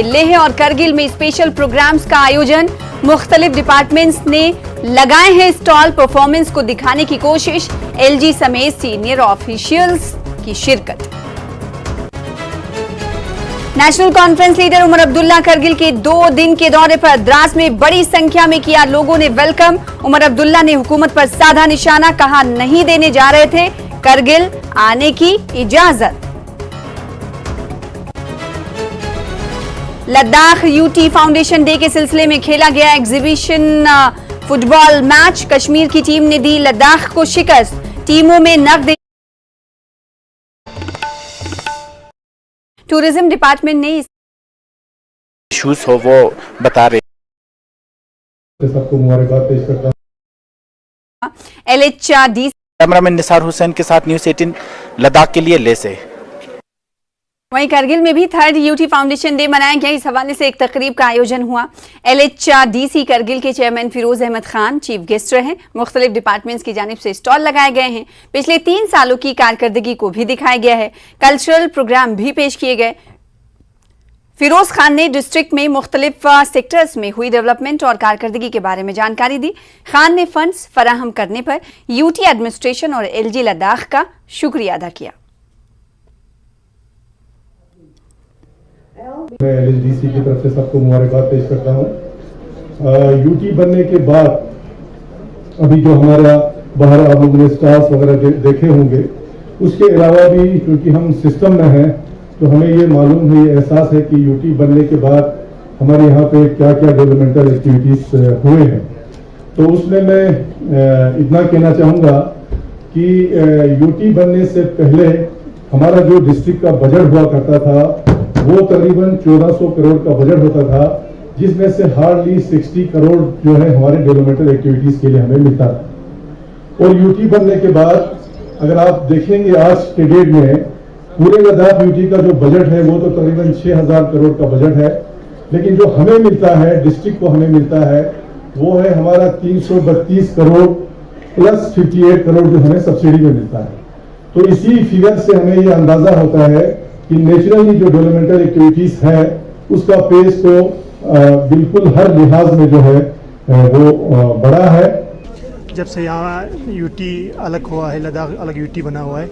लेह और करगिल में special programmes का आयोजन, मुख्तलिफ डिपार्टमेंट्स ने लगाए हैं स्टॉल, परफॉर्मेंस को दिखाने की कोशिश, एलजी समेत सीनियर ऑफिशियल्स की शिरकत। National conference leader Omar Abdullah Kargil के 2 दिन के दौरे पर द्रास में बड़ी संख्या में किया लोगों ने वेलकम। उमर अब्दुल्ला ने हुकूमत पर साधा निशाना, कहा नहीं देने जा रहे थे करगिल आने की इजाजत। लद्दाख यूटी फाउंडेशन डे के सिलसिले में खेला गया एग्जीबिशन फुटबॉल मैच, कश्मीर की टीम ने दी लद्दाख को शिकस्त, टीमों में नकद। टूरिज्म डिपार्टमेंट ने इश्यूज हो वो बता रहे। सबको मुबारकबाद पेश करता हूं। LHD कैमरामैन निसार हुसैन के साथ न्यूज़ 18 लद्दाख के लिए ले से। वहीं करगिल में भी 3rd यूटी फाउंडेशन डे मनाया गया। इस हवाले से एक तकरीब का आयोजन हुआ। LHDC करगिल के chairman Firoz Ahmad Khan chief guest रहे। मुख्तलिफ डिपार्टमेंट्स की जानिब से स्टॉल लगाए गए हैं। पिछले 3 सालों की कारकर्दगी को भी दिखाया गया है। कल्चरल प्रोग्राम भी पेश किए गए। फिरोज खान ने डिस्ट्रिक्ट में मुख्तलिफ सेक्टर्स में हुई डेवलपमेंट और कारकर्दगी के बारे में जानकारी दी। खान ने फंड्स फराहम करने पर यूटी एडमिनिस्ट्रेशन और LG लद्दाख का शुक्रिया अदा किया। मैं LHDC की तरफ से सबको मुबारकबाद पेश करता हूँ। यूटी बनने के बाद अभी जो हमारा बाहर आप लोगों ने स्टार्स वगैरह देखे होंगे, उसके अलावा भी क्योंकि हम सिस्टम में हैं तो हमें ये मालूम है, ये एहसास है कि यूटी बनने के बाद हमारे यहाँ पे क्या क्या डेवलपमेंटल एक्टिविटीज हुए हैं। तो उसमें मैं इतना कहना चाहूँगा कि यूटी बनने से पहले हमारा जो डिस्ट्रिक्ट का बजट हुआ करता था वो तकरीबन 1400 करोड़ का बजट होता था, जिसमें से हार्डली 60 करोड़ जो है हमारे डेवलपमेंटल एक्टिविटीज के लिए हमें मिलता था। और यूटी बनने के बाद अगर आप देखेंगे आज के डेट में पूरे लद्दाख यूटी का जो बजट है वो तो तकरीबन 6000 करोड़ का बजट है, लेकिन जो हमें मिलता है, डिस्ट्रिक्ट को हमें मिलता है, वो है हमारा 332 करोड़ प्लस 58 करोड़ जो हमें सब्सिडी में मिलता है। तो इसी फिगर से हमें ये अंदाजा होता है कि नेचुरली जो डेवलपमेंटल एक्टिविटीज है उसका पेस तो बिल्कुल हर लिहाज में जो है वो बड़ा है। जब से यहाँ यूटी अलग हुआ है, लद्दाख अलग यूटी बना हुआ है,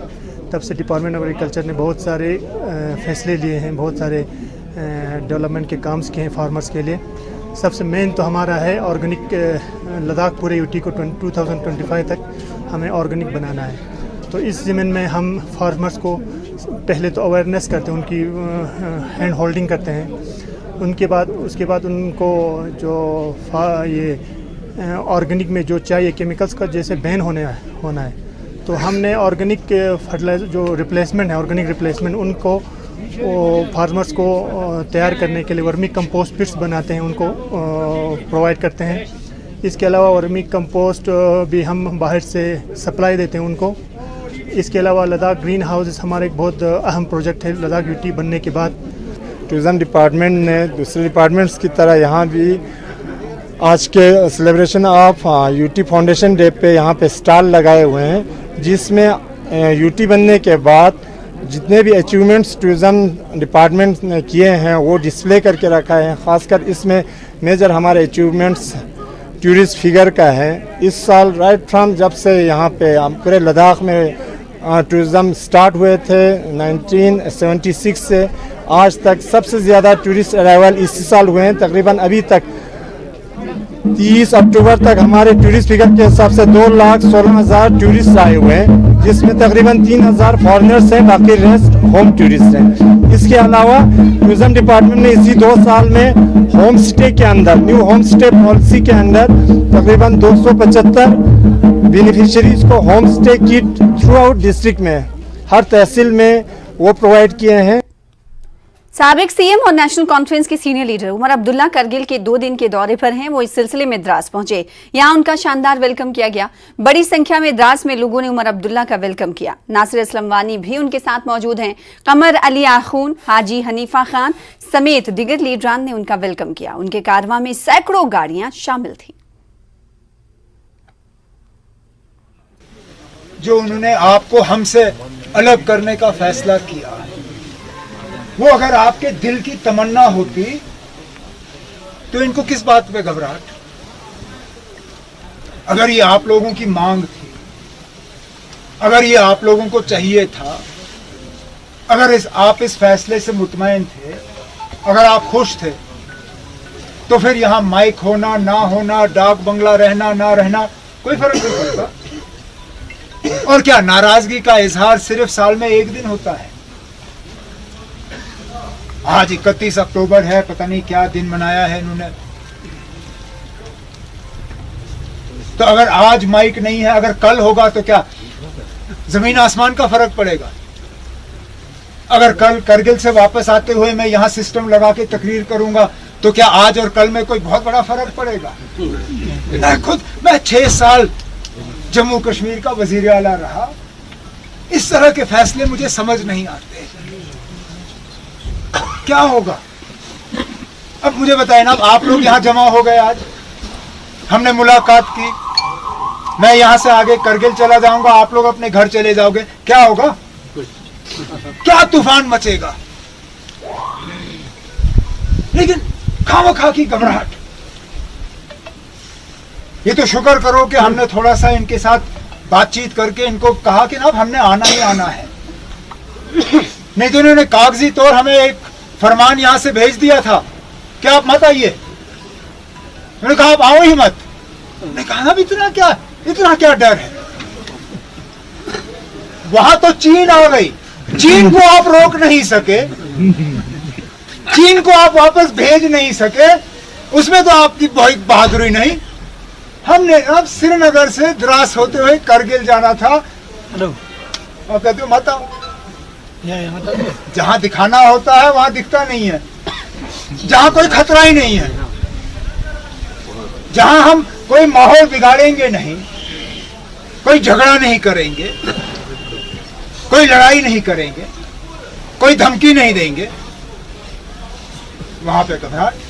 तब से डिपार्टमेंट ऑफ एग्रीकल्चर ने बहुत सारे फैसले लिए हैं, बहुत सारे डेवलपमेंट के काम्स किए हैं फार्मर्स के लिए। सबसे मेन तो हमारा है ऑर्गेनिक, लद्दाख पूरे यूटी को 2025 तक हमें ऑर्गेनिक बनाना है। तो इस ज़मीन में हम फार्मर्स को पहले तो अवेयरनेस करते हैं, उनकी हैंड होल्डिंग करते हैं, उसके बाद उनको जो ये ऑर्गेनिक में जो चाहिए केमिकल्स का जैसे बैन होना है, तो हमने ऑर्गेनिक फर्टिलाइजर जो रिप्लेसमेंट है, ऑर्गेनिक रिप्लेसमेंट, उनको फार्मर्स को तैयार करने के लिए वर्मी कंपोस्ट पिट्स बनाते हैं, उनको प्रोवाइड करते हैं। इसके अलावा वर्मी कंपोस्ट भी हम बाहर से सप्लाई देते हैं उनको। इसके अलावा लद्दाख ग्रीन हाउसेस हमारा एक बहुत अहम प्रोजेक्ट है लद्दाख यूटी बनने के बाद। टूरिज़्म डिपार्टमेंट ने दूसरे डिपार्टमेंट्स की तरह यहाँ भी आज के celebration of UT foundation day पे यहाँ पे स्टॉल लगाए हुए हैं, जिसमें यूटी बनने के बाद जितने भी अचीवमेंट्स टूरिज़्म डिपार्टमेंट ने किए हैं वो डिस्प्ले करके रखा है। ख़ासकर इसमें मेजर हमारे अचीवमेंट्स टूरिस्ट फिगर का है। इस साल राइट फ्रॉम जब से यहाँ पे पूरे लद्दाख में टूरिज़्म स्टार्ट हुए थे 1976 से आज तक सबसे ज़्यादा टूरिस्ट अराइवल इसी साल हुए हैं। तकरीबन अभी तक 30 अक्टूबर तक हमारे टूरिस्ट फिगर के हिसाब से 2,16,000 टूरिस्ट आए हुए हैं, जिसमें तकरीबन 3,000 फॉरेनर्स हैं, बाकी रेस्ट होम टूरिस्ट हैं। इसके अलावा टूरिज़्म डिपार्टमेंट ने इसी 2 साल में होम स्टे के अंदर, न्यू होम स्टे पॉलिसी के अंदर तकरीबन 275 बेनिफिशरीज को home stay kit through out district में हर तहसील में वो प्रोवाइड किए हैं। साबिक सीएम और नेशनल कॉन्फ्रेंस के सीनियर लीडर उमर अब्दुल्ला करगिल के 2 दिन के दौरे पर हैं। वो इस सिलसिले में द्रास पहुंचे। यहां उनका शानदार वेलकम किया गया। बड़ी संख्या में द्रास में लोगों ने उमर अब्दुल्ला का वेलकम किया। नासिर असलम वानी भी उनके साथ मौजूद हैं। कमर अली आखून, हाजी हनीफा खान समेत दिगर लीडरान ने उनका वेलकम किया। उनके कारवां में सैकड़ों गाड़ियां शामिल थी। जो उन्होंने आपको हमसे अलग करने का फैसला किया, वो अगर आपके दिल की तमन्ना होती तो इनको किस बात पे घबराहट? अगर ये आप लोगों की मांग थी, अगर ये आप लोगों को चाहिए था, अगर आप इस फैसले से मुतमईन थे, अगर आप खुश थे, तो फिर यहाँ माइक होना ना होना, डाक बंगला रहना ना रहना कोई फर्क नहीं पड़ता। और क्या नाराजगी का इजहार सिर्फ साल में एक दिन होता है? आज 31 अक्टूबर है, पता नहीं क्या दिन मनाया है इन्होंने। तो अगर आज माइक नहीं है, अगर कल होगा तो क्या जमीन आसमान का फर्क पड़ेगा? अगर कल करगिल से वापस आते हुए मैं यहाँ सिस्टम लगा के तकरीर करूंगा तो क्या आज और कल में कोई बहुत बड़ा फर्क पड़ेगा? मैं 6 साल जम्मू कश्मीर का वजीर आला रहा, इस तरह के फैसले मुझे समझ नहीं आते। क्या होगा? अब मुझे बताएं ना, अब आप लोग यहाँ जमा हो गए, आज हमने मुलाकात की, मैं यहाँ से आगे करगिल चला जाऊंगा, आप लोग अपने घर चले जाओगे, क्या होगा? क्या तूफान मचेगा? लेकिन खामखा की घबराहट। ये तो शुक्र करो कि हमने थोड़ा सा इनके साथ बातचीत करके इनको कहा कि ना अब हमने आना ही आना है, नहीं तो इन्होंने कागजी तौर हमें एक फरमान यहां से भेज दिया था कि आप मत आइए। उन्होंने कहा आप आओ ही मत। मैंने कहा अब इतना क्या डर है? वहां तो चीन आ गई, चीन को आप रोक नहीं सके, चीन को आप वापस भेज नहीं सके, उसमें तो आपकी बहुत बहादुरी नहीं। हमने अब श्रीनगर से द्रास होते हुए करगिल जाना था, आप कहते हो मत आओ। जहां दिखाना होता है वहां दिखता नहीं है, जहां कोई खतरा ही नहीं है, जहां हम कोई माहौल बिगाड़ेंगे नहीं, कोई झगड़ा नहीं करेंगे, कोई लड़ाई नहीं करेंगे, कोई धमकी नहीं देंगे, वहां पे घबराहट।